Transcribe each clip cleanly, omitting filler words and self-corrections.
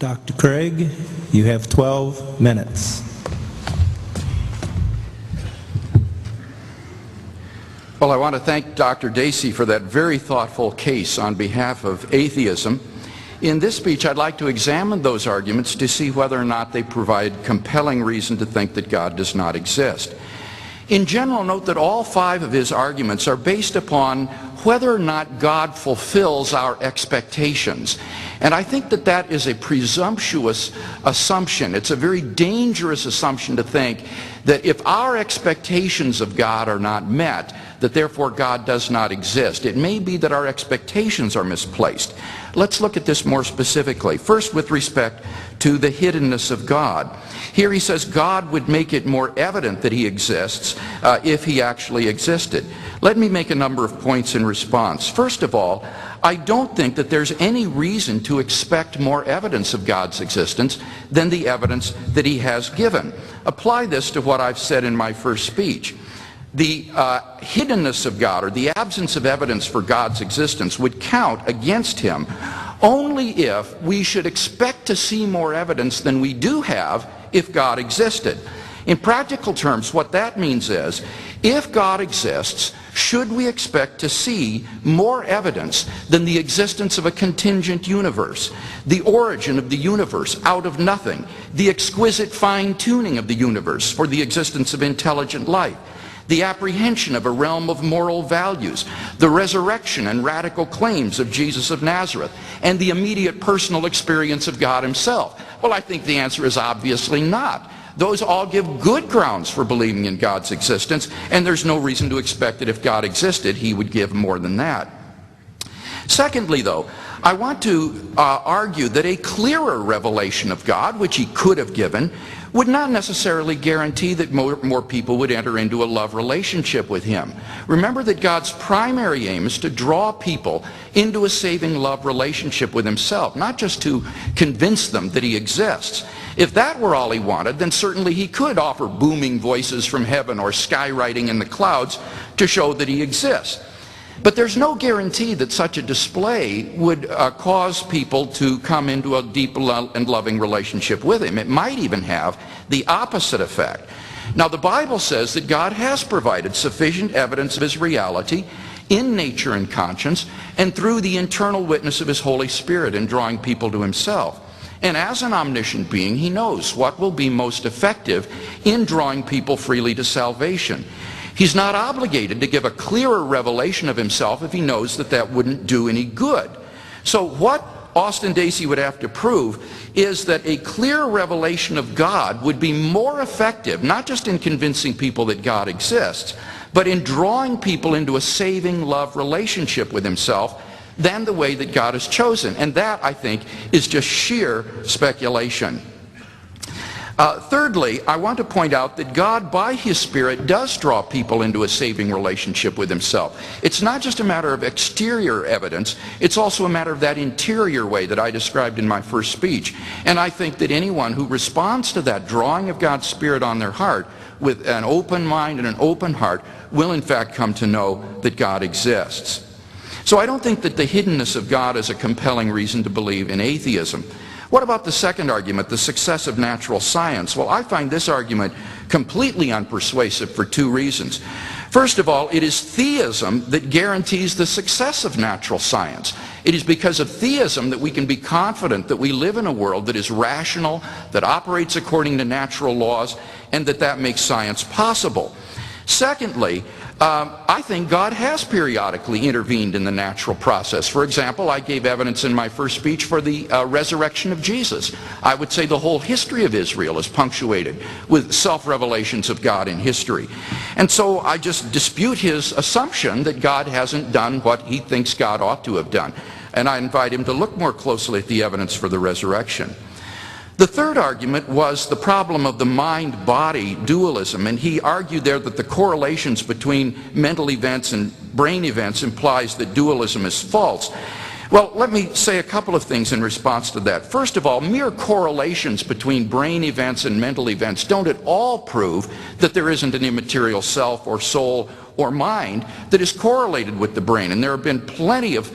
Dr. Craig, you have 12 minutes. Well, I want to thank Dr. Dacey for that very thoughtful case on behalf of atheism. In this speech, I'd like to examine those arguments to see whether or not they provide compelling reason to think that God does not exist. In general, note that all 5 of his arguments are based upon whether or not God fulfills our expectations. And I think that that is a presumptuous assumption. It's a very dangerous assumption to think that if our expectations of God are not met, that therefore God does not exist. It may be that our expectations are misplaced. Let's look at this more specifically. First, with respect to the hiddenness of God. Here he says God would make it more evident that he exists if he actually existed. Let me make a number of points in response. First of all, I don't think that there's any reason to expect more evidence of God's existence than the evidence that he has given. Apply this to what I've said in my first speech. The hiddenness of God, or the absence of evidence for God's existence, would count against him only if we should expect to see more evidence than we do have if God existed. In practical terms, what that means is, if God exists, should we expect to see more evidence than the existence of a contingent universe, the origin of the universe out of nothing, the exquisite fine-tuning of the universe for the existence of intelligent life, the apprehension of a realm of moral values, the resurrection and radical claims of Jesus of Nazareth, and the immediate personal experience of God himself? Well, I think the answer is obviously not. Those all give good grounds for believing in God's existence, and there's no reason to expect that if God existed, he would give more than that. Secondly, though, I want to argue that a clearer revelation of God, which he could have given, would not necessarily guarantee that more people would enter into a love relationship with him. Remember that God's primary aim is to draw people into a saving love relationship with himself, not just to convince them that he exists. If that were all he wanted, then certainly he could offer booming voices from heaven or skywriting in the clouds to show that he exists. But there's no guarantee that such a display would cause people to come into a deep and loving relationship with him. It might even have the opposite effect. Now, the Bible says that God has provided sufficient evidence of his reality in nature and conscience, and through the internal witness of his Holy Spirit in drawing people to himself. And as an omniscient being, he knows what will be most effective in drawing people freely to salvation. He's not obligated to give a clearer revelation of himself if he knows that that wouldn't do any good. So what Austin Dacey would have to prove is that a clear revelation of God would be more effective, not just in convincing people that God exists, but in drawing people into a saving love relationship with himself than the way that God has chosen. And that, I think, is just sheer speculation. Thirdly, I want to point out that God, by his Spirit, does draw people into a saving relationship with himself. It's not just a matter of exterior evidence, it's also a matter of that interior way that I described in my first speech. And I think that anyone who responds to that drawing of God's Spirit on their heart with an open mind and an open heart will in fact come to know that God exists. So I don't think that the hiddenness of God is a compelling reason to believe in atheism. What about the second argument, the success of natural science? Well, I find this argument completely unpersuasive for 2 reasons. First of all, it is theism that guarantees the success of natural science. It is because of theism that we can be confident that we live in a world that is rational, that operates according to natural laws, and that makes science possible. Secondly, I think God has periodically intervened in the natural process. For example, I gave evidence in my first speech for the resurrection of Jesus. I would say the whole history of Israel is punctuated with self-revelations of God in history. And so I just dispute his assumption that God hasn't done what he thinks God ought to have done. And I invite him to look more closely at the evidence for the resurrection. The third argument was the problem of the mind-body dualism, and he argued there that the correlations between mental events and brain events implies that dualism is false. Well, let me say a couple of things in response to that. First of all, mere correlations between brain events and mental events don't at all prove that there isn't an immaterial self or soul or mind that is correlated with the brain. And there have been plenty of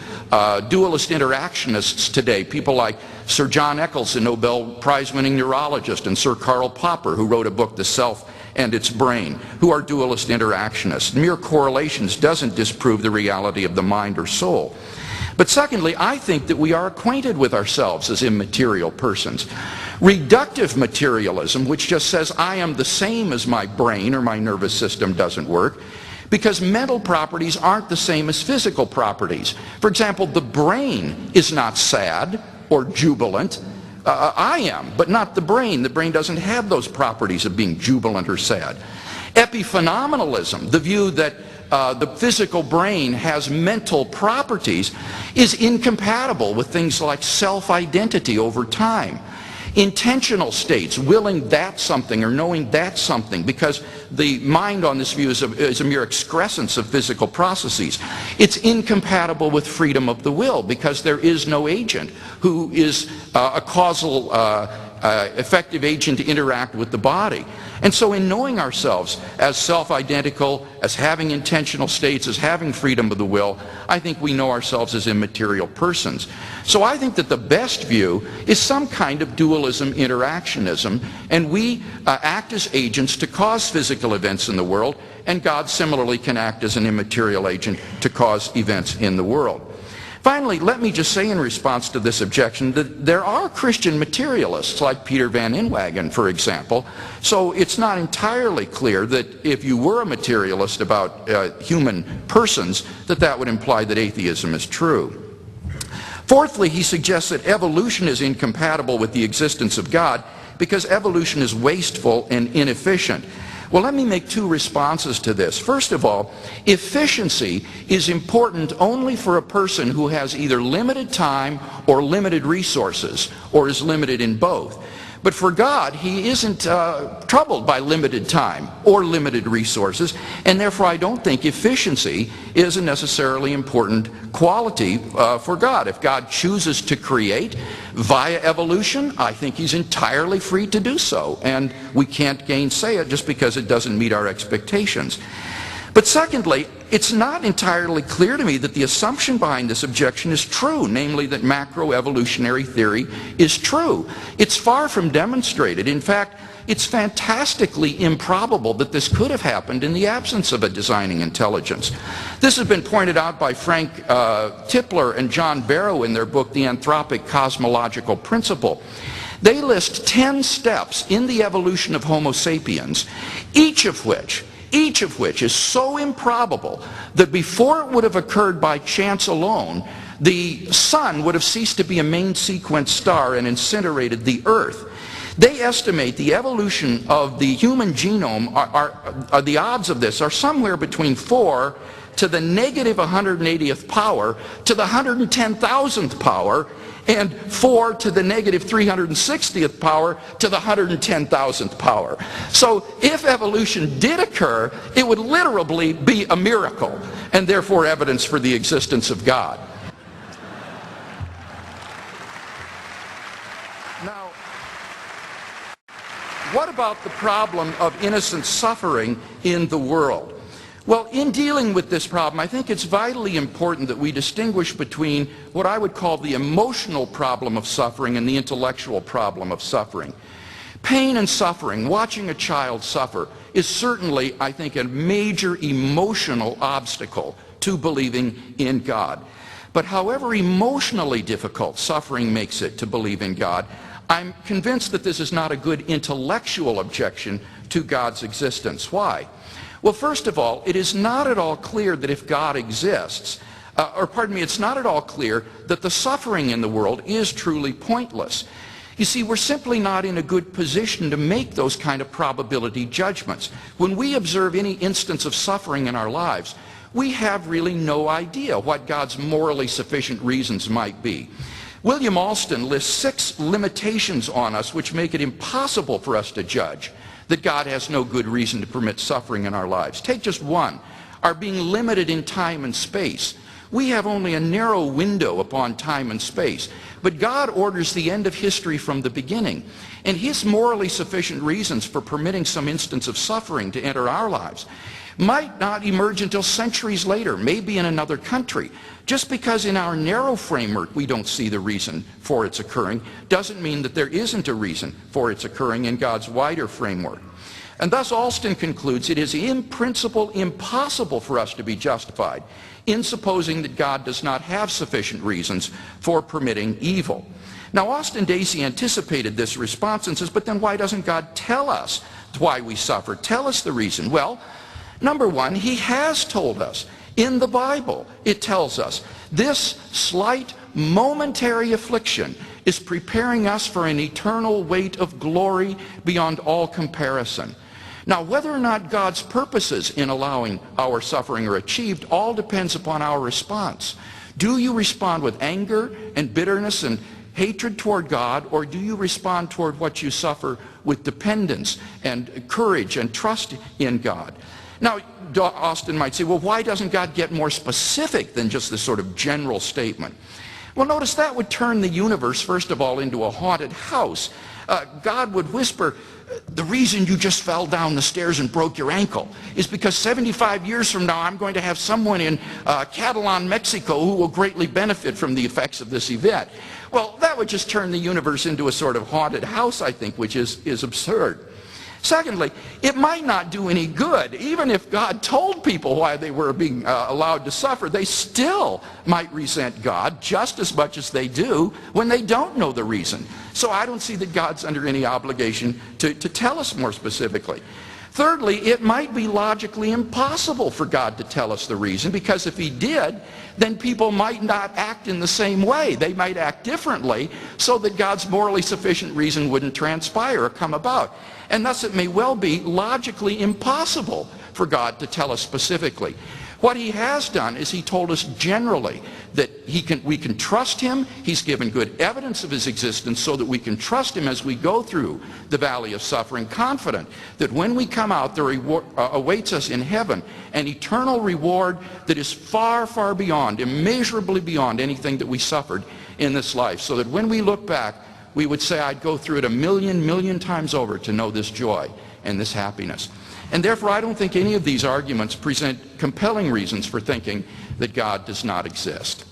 dualist interactionists today, people like Sir John Eccles, the Nobel Prize-winning neurologist, and Sir Karl Popper, who wrote a book, The Self and Its Brain, who are dualist interactionists. Mere correlations doesn't disprove the reality of the mind or soul. But secondly, I think that we are acquainted with ourselves as immaterial persons. Reductive materialism, which just says I am the same as my brain or my nervous system, doesn't work, because mental properties aren't the same as physical properties. For example, the brain is not sad or jubilant. I am, but not the brain. The brain doesn't have those properties of being jubilant or sad. Epiphenomenalism, the view that the physical brain has mental properties, is incompatible with things like self-identity over time. Intentional states, willing that something or knowing that something, because the mind on this view is a mere excrescence of physical processes. It's incompatible with freedom of the will, because there is no agent who is a causal effective agent to interact with the body. And so in knowing ourselves as self-identical, as having intentional states, as having freedom of the will, I think we know ourselves as immaterial persons. So I think that the best view is some kind of dualism interactionism, and we act as agents to cause physical events in the world, and God similarly can act as an immaterial agent to cause events in the world. Finally, let me just say in response to this objection that there are Christian materialists like Peter Van Inwagen, for example. So it's not entirely clear that if you were a materialist about human persons, that would imply that atheism is true. Fourthly, he suggests that evolution is incompatible with the existence of God because evolution is wasteful and inefficient. Well, let me make two responses to this. First of all, efficiency is important only for a person who has either limited time or limited resources, or is limited in both. But for God, he isn't troubled by limited time or limited resources, and therefore I don't think efficiency is a necessarily important quality for God. If God chooses to create via evolution, I think he's entirely free to do so, and we can't gainsay it just because it doesn't meet our expectations. But secondly, it's not entirely clear to me that the assumption behind this objection is true, namely that macroevolutionary theory is true. It's far from demonstrated. In fact, it's fantastically improbable that this could have happened in the absence of a designing intelligence. This has been pointed out by Frank Tipler and John Barrow in their book, The Anthropic Cosmological Principle. They list 10 steps in the evolution of Homo sapiens, each of which is so improbable that before it would have occurred by chance alone, the sun would have ceased to be a main sequence star and incinerated the Earth. They estimate the evolution of the human genome, the odds of this are somewhere between 4 to the negative 180th power to the 110,000th power, and 4 to the negative 360th power to the 110,000th power. So if evolution did occur, it would literally be a miracle, and therefore evidence for the existence of God. Now, what about the problem of innocent suffering in the world? Well, in dealing with this problem, I think it's vitally important that we distinguish between what I would call the emotional problem of suffering and the intellectual problem of suffering. Pain and suffering, watching a child suffer, is certainly, I think, a major emotional obstacle to believing in God. But however emotionally difficult suffering makes it to believe in God, I'm convinced that this is not a good intellectual objection to God's existence. Why? Well, first of all, it is not at all clear that if God exists, it's not at all clear that the suffering in the world is truly pointless. You see, we're simply not in a good position to make those kind of probability judgments. When we observe any instance of suffering in our lives, we have really no idea what God's morally sufficient reasons might be. William Alston lists 6 limitations on us which make it impossible for us to judge that God has no good reason to permit suffering in our lives. Take just one, our being limited in time and space. We have only a narrow window upon time and space, but God orders the end of history from the beginning. And his morally sufficient reasons for permitting some instance of suffering to enter our lives might not emerge until centuries later, maybe in another country. Just because in our narrow framework we don't see the reason for its occurring doesn't mean that there isn't a reason for its occurring in God's wider framework. And thus Alston concludes it is in principle impossible for us to be justified in supposing that God does not have sufficient reasons for permitting evil. Now Austin Dacey anticipated this response and says, but then why doesn't God tell us why we suffer? Tell us the reason. Well, number one, he has told us. In the Bible, it tells us this slight momentary affliction is preparing us for an eternal weight of glory beyond all comparison. Now, whether or not God's purposes in allowing our suffering are achieved all depends upon our response. Do you respond with anger and bitterness and hatred toward God, or do you respond toward what you suffer with dependence and courage and trust in God? Now, Austin might say, well, why doesn't God get more specific than just this sort of general statement? Well, notice that would turn the universe, first of all, into a haunted house. God would whisper, the reason you just fell down the stairs and broke your ankle is because 75 years from now I'm going to have someone in Catalan, Mexico who will greatly benefit from the effects of this event. Well, that would just turn the universe into a sort of haunted house, I think, which is absurd. Secondly, it might not do any good. Even if God told people why they were being allowed to suffer, they still might resent God just as much as they do when they don't know the reason. So I don't see that God's under any obligation to tell us more specifically. Thirdly, it might be logically impossible for God to tell us the reason, because if he did, then people might not act in the same way. They might act differently so that God's morally sufficient reason wouldn't transpire or come about. And thus it may well be logically impossible for God to tell us specifically. What he has done is he told us generally that we can trust him. He's given good evidence of his existence so that we can trust him as we go through the valley of suffering, confident that when we come out, there awaits us in heaven an eternal reward that is far, far beyond, immeasurably beyond anything that we suffered in this life. So that when we look back, we would say, I'd go through it a million times over to know this joy and this happiness. And therefore, I don't think any of these arguments present compelling reasons for thinking that God does not exist.